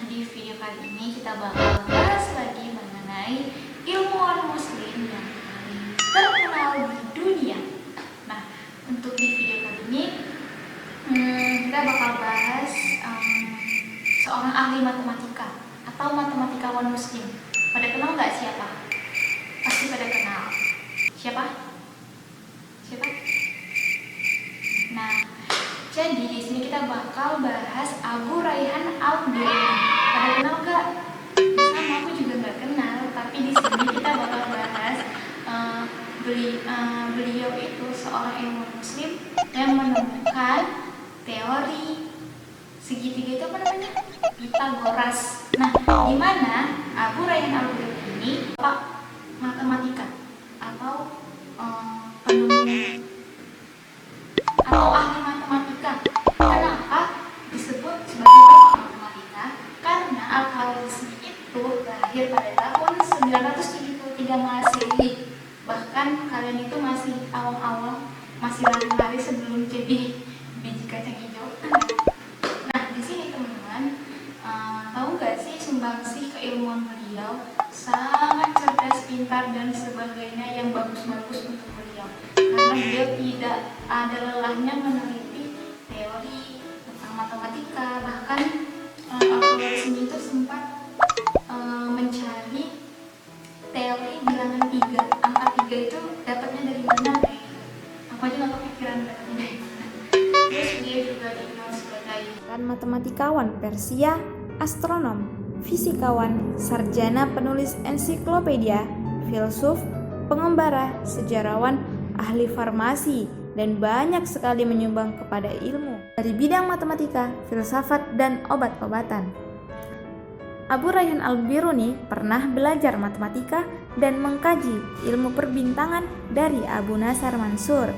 di video kali ini kita bakal bahas lagi mengenai ilmuwan muslim yang paling terkenal di dunia. Nah, untuk di video kali ini kita bakal bahas seorang ahli matematika atau matematikawan muslim. Pada kenal nggak siapa? Pasti pada kenal. Siapa? Nah, jadi di sini kita bakal bahas Abu Rayhan Al-Biruni. Pada kenal nggak? Sama aku juga nggak kenal, tapi di sini kita bakal bahas beliau itu seorang ilmuwan muslim yang menemukan teori segitiga itu apa namanya? Pitagoras. Nah, di mana Abu Rayhan Al-Biruni ini Pak matematika atau penemu atau ahli matematika. Kenapa disebut sebagai bapak matematika? Karena Al-Khwarizmi itu lahir pada tahun 973 Masehi. Bahkan kalian itu masih awam-awam, masih lari-lari sebelum jadi biji kacang hijau. Nah, di sini teman-teman, tahu nggak sih sumbangsih keilmuan beliau? Sangat cerdas, pintar, dan sebagainya yang bagus-bagus untuk beliau. Karena beliau tidak ada lelahnya meneliti teori tentang matematika. Bahkan Al-Khwarizmi itu sempat mencari teori bilangan 3. Angka 3 itu dapatnya dari mana? Aku aja nggak kepikiran dapatnya dari mana. Terus dia juga dikenal sebagai matematikawan Persia, astronom, fisikawan, sarjana penulis ensiklopedia, filsuf, pengembara, sejarawan, ahli farmasi, dan banyak sekali menyumbang kepada ilmu dari bidang matematika, filsafat, dan obat-obatan. Abu Rayhan Al-Biruni pernah belajar matematika dan mengkaji ilmu perbintangan dari Abu Nasr Mansur.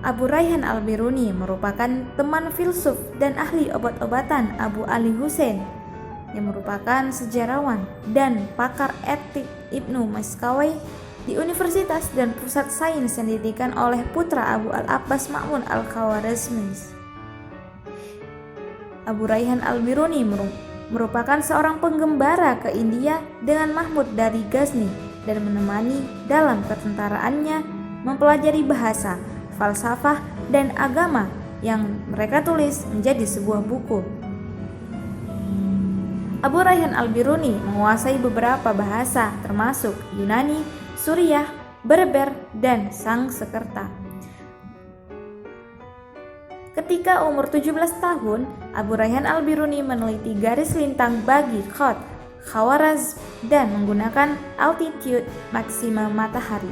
Abu Rayhan Al-Biruni merupakan teman filsuf dan ahli obat-obatan Abu Ali Hussein, yang merupakan sejarawan dan pakar etik Ibnu Maskawai di Universitas dan Pusat Sains yang didirikan oleh putra Abu Al-Abbas Ma'mun Al-Khwarizmi. Abu Rayhan Al-Biruni merupakan seorang penggembara ke India dengan Mahmud dari Ghazni dan menemani dalam ketentaraannya mempelajari bahasa, falsafah, dan agama yang mereka tulis menjadi sebuah buku. Abu Rayhan Al-Biruni menguasai beberapa bahasa termasuk Yunani, Suriah, Berber, dan Sangsekerta. Ketika umur 17 tahun, Abu Rayhan Al-Biruni meneliti garis lintang bagi Khod, Khawarazm, dan menggunakan altitude maksima matahari.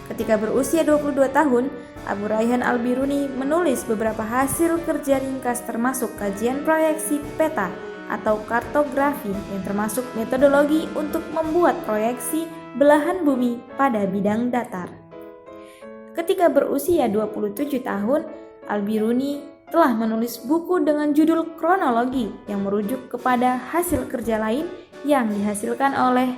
Ketika berusia 22 tahun, Abu Rayhan Al-Biruni menulis beberapa hasil kerja ringkas termasuk kajian proyeksi peta atau kartografi yang termasuk metodologi untuk membuat proyeksi belahan bumi pada bidang datar. Ketika berusia 27 tahun, Al-Biruni telah menulis buku dengan judul Kronologi yang merujuk kepada hasil kerja lain yang dihasilkan oleh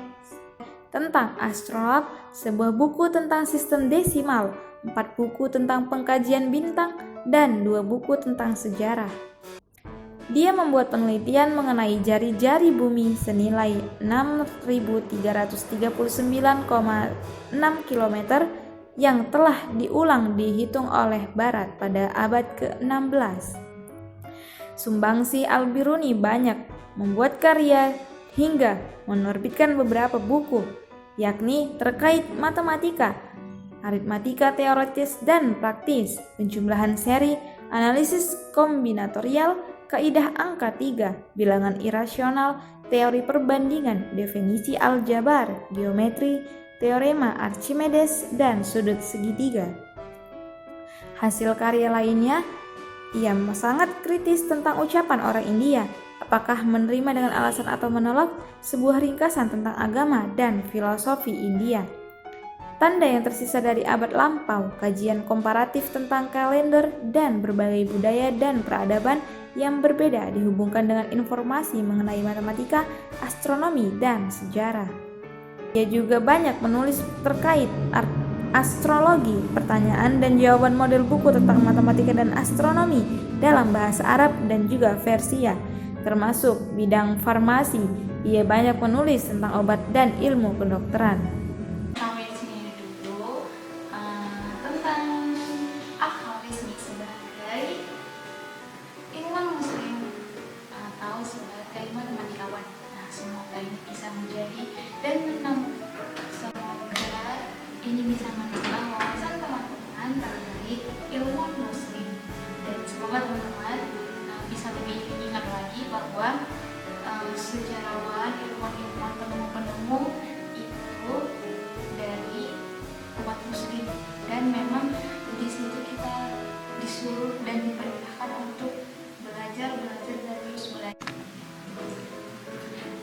tentang astronom, sebuah buku tentang sistem desimal, 4 buku tentang pengkajian bintang, dan 2 buku tentang sejarah. Dia membuat penelitian mengenai jari-jari bumi senilai 6.339,6 km yang telah diulang dihitung oleh Barat pada abad ke-16. Sumbangsih Al-Biruni banyak, membuat karya hingga menerbitkan beberapa buku, yakni terkait matematika, aritmatika teoritis dan praktis, penjumlahan seri, analisis kombinatorial, kaidah angka 3, bilangan irasional, teori perbandingan, definisi aljabar, geometri, teorema Archimedes, dan sudut segitiga. Hasil karya lainnya, ia sangat kritis tentang ucapan orang India, apakah menerima dengan alasan atau menolak, sebuah ringkasan tentang agama dan filosofi India. Tanda yang tersisa dari abad lampau, kajian komparatif tentang kalender dan berbagai budaya dan peradaban yang berbeda dihubungkan dengan informasi mengenai matematika, astronomi, dan sejarah. Dia juga banyak menulis terkait astrologi, pertanyaan dan jawaban model buku tentang matematika dan astronomi dalam bahasa Arab dan juga Persia. termasuk bidang farmasi. Ia banyak menulis tentang obat dan ilmu kedokteran. Sampai di sini dulu tentang Al-Khwarizmi sebagai ilmuwan muslim atau sebagai matematikawan. Nah, semoga ini bisa menjadi dan semoga ini bisa menambah wawasan teman-teman terkait ilmuwan muslim, dan semoga teman-teman bisa lebih ingat lagi bahwa sejarawan, ilmuwan-ilmuwan, penemu-penemu itu dari umat muslim, dan memang di situ kita disuruh dan diperintahkan untuk belajar dan terus belajar.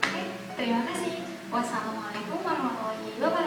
Oke, terima kasih. Wassalamualaikum warahmatullahi wabarakatuh.